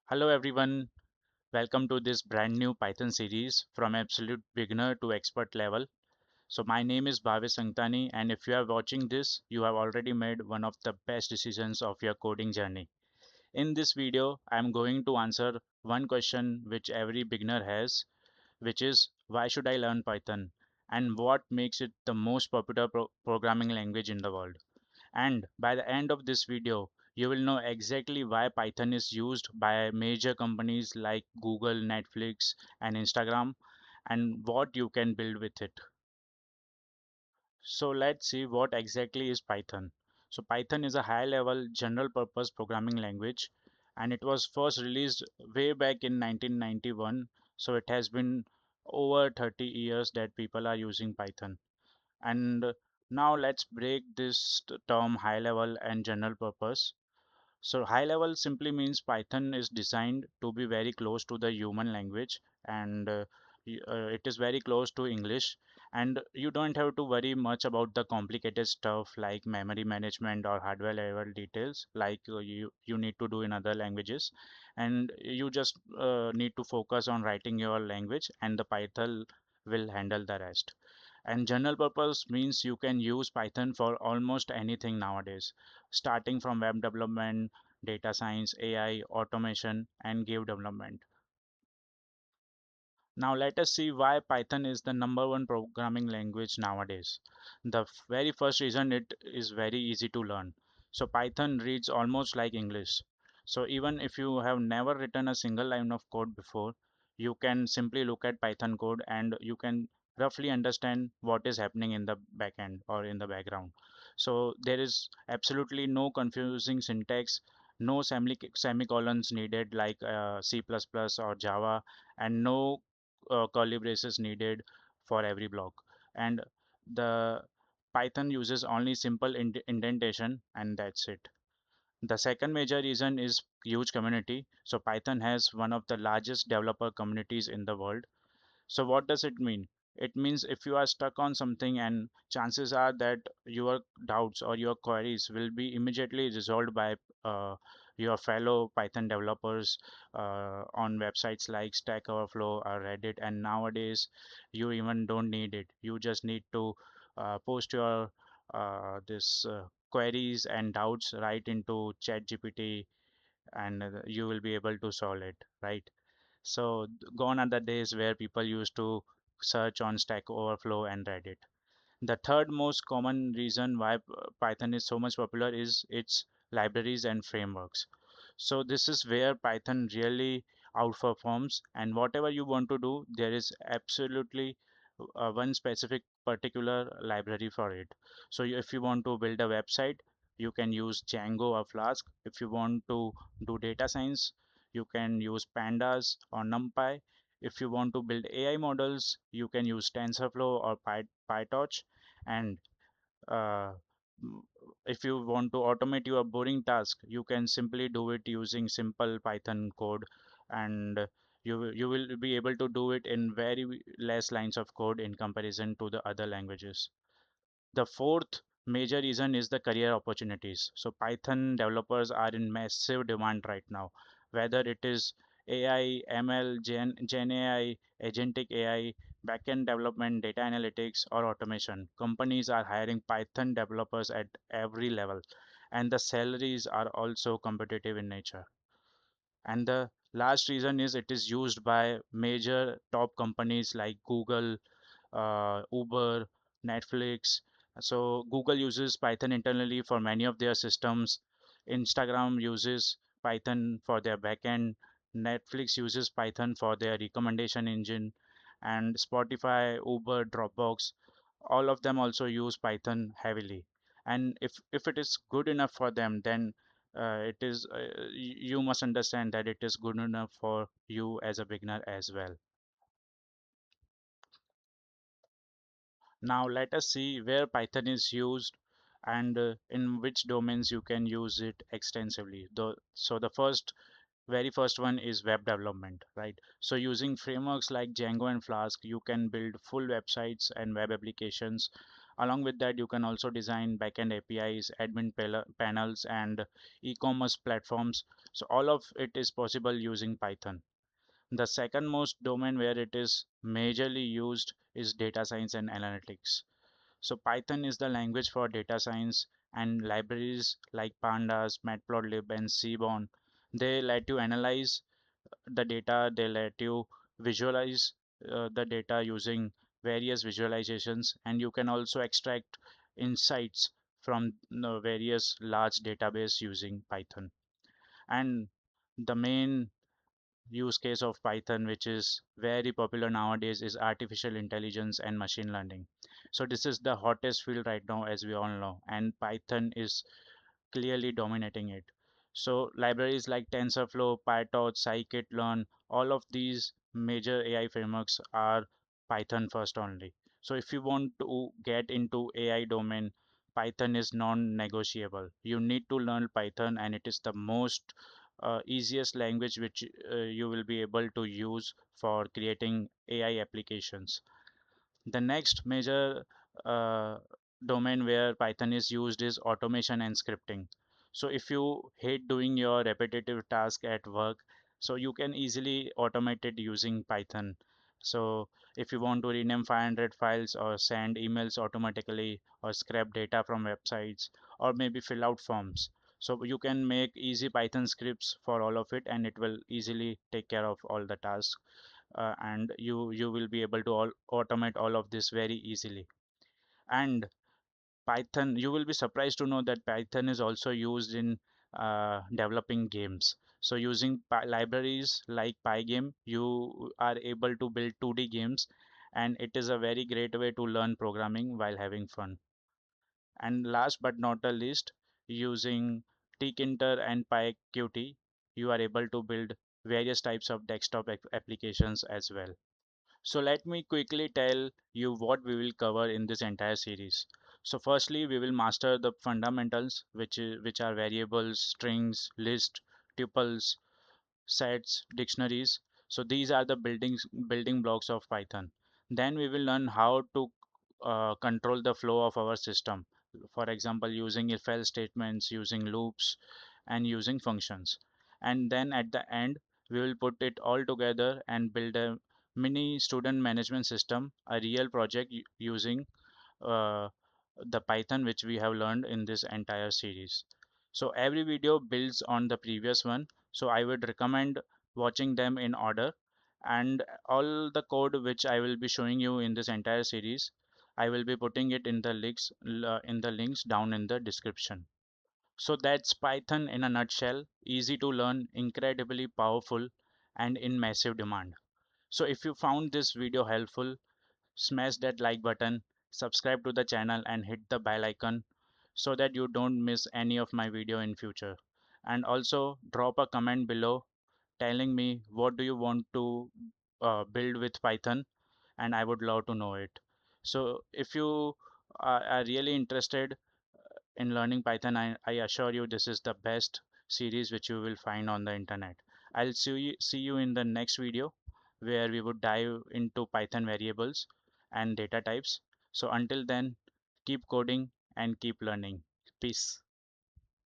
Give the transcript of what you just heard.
Hello everyone, welcome to this brand new Python series from absolute beginner to expert level. So my name is Bhavesh Sangtani and if you are watching this, you have already made one of the best decisions of your coding journey. In this video, I am going to answer one question which every beginner has, which is why should I learn Python and what makes it the most popular programming language in the world. And by the end of this video, you will know exactly why Python is used by major companies like Google, Netflix, and Instagram, and what you can build with it. So let's see what exactly is Python. So Python is a high-level general purpose programming language, and it was first released way back in 1991. So it has been over 30 years that people are using Python. And now let's break this term high level and general purpose. So high level simply means Python is designed to be very close to the human language and it is very close to English, and you don't have to worry much about the complicated stuff like memory management or hardware level details like you need to do in other languages, and you just need to focus on writing your language and the Python will handle the rest. And general purpose means you can use Python for almost anything nowadays, starting from web development, data science, AI, automation, and game development. Now let us see why Python is the number one programming language nowadays. The very first reason, it is very easy to learn. So Python reads almost like English. So even if you have never written a single line of code before, you can simply look at Python code and you can roughly understand what is happening in the backend or in the background. So there is absolutely no confusing syntax, no semicolons needed like C++ or Java, and no curly braces needed for every block. And the Python uses only simple indentation, and that's it. The second major reason is huge community. So Python has one of the largest developer communities in the world. So what does it mean? It means if you are stuck on something, and chances are that your doubts or your queries will be immediately resolved by your fellow Python developers on websites like Stack Overflow or Reddit. And nowadays, you even don't need it. You just need to post your this queries and doubts right into ChatGPT, and you will be able to solve it, right? So gone are the days where people used to search on Stack Overflow and Reddit. The third most common reason why Python is so much popular is its libraries and frameworks. So this is where Python really outperforms, and whatever you want to do, there is absolutely one specific particular library for it. So if you want to build a website, you can use Django or Flask. If you want to do data science, you can use Pandas or NumPy. If you want to build AI models, you can use TensorFlow or PyTorch. And uh, if you want to automate your boring task, you can simply do it using simple Python code, and you will be able to do it in very less lines of code in comparison to the other languages. The fourth major reason is the career opportunities. So Python developers are in massive demand right now, whether it is AI, ML, Gen AI, agentic AI, backend development, data analytics, or automation. Companies are hiring Python developers at every level, and the salaries are also competitive in nature. And the last reason is it is used by major top companies like Google, Uber, Netflix. So Google uses Python internally for many of their systems. Instagram uses Python for their backend. Netflix uses Python for their recommendation engine. And Spotify, Uber, Dropbox, all of them also use Python heavily. And if it is good enough for them, then it is you must understand that it is good enough for you as a beginner as well. Now let us see where Python is used and in which domains you can use it extensively. So the very first one is web development, right? So using frameworks like Django and Flask, you can build full websites and web applications Along with that, you can also design backend APIs, panels, and e-commerce platforms. So all of it is possible using Python. The second most domain where it is majorly used is data science and analytics. So Python is the language for data science, and libraries like Pandas, Matplotlib, and Seaborn, they let you analyze the data, they let you visualize the data using various visualizations, and you can also extract insights from the various large database using Python. And the main use case of Python, which is very popular nowadays, is artificial intelligence and machine learning. So this is the hottest field right now, as we all know, and Python is clearly dominating it. So libraries like TensorFlow, PyTorch, Scikit-learn, all of these major AI frameworks are Python first only. So if you want to get into AI domain, Python is non-negotiable. You need to learn Python, and it is the most easiest language which you will be able to use for creating AI applications. The next major uh, domain where Python is used is automation and scripting. So if you hate doing your repetitive task at work, so you can easily automate it using Python. So if you want to rename 500 files or send emails automatically or scrape data from websites or maybe fill out forms, so you can make easy Python scripts for all of it, and it will easily take care of all the tasks, and you will be able to automate all of this very easily. And Python, you will be surprised to know that Python is also used in developing games. So using libraries like Pygame, you are able to build 2D games, and it is a very great way to learn programming while having fun. And last but not the least, using tkinter and pyqt, you are able to build various types of desktop applications as well. So let me quickly tell you what we will cover in this entire series. So firstly, we will master the fundamentals, which are variables, strings, list, tuples, sets, dictionaries. So these are the building blocks of Python. Then we will learn how to control the flow of our system. For example, using if-else statements, using loops, and using functions. And then at the end, we will put it all together and build a mini student management system, a real project using uh, the Python which we have learned in this entire series. So every video builds on the previous one. So I would recommend watching them in order, and all the code which I will be showing you in this entire series, I will be putting it in the links down in the description. So that's Python in a nutshell, easy to learn, incredibly powerful, and in massive demand. So if you found this video helpful, smash that like button, subscribe to the channel, and hit the bell icon so that you don't miss any of my video in future. And also drop a comment below telling me what do you want to build with Python, and I would love to know it. So if you are really interested in learning Python, I assure you this is the best series which you will find on the internet. I'll see you in the next video where we would dive into Python variables and data types. So until then, keep coding and keep learning. Peace.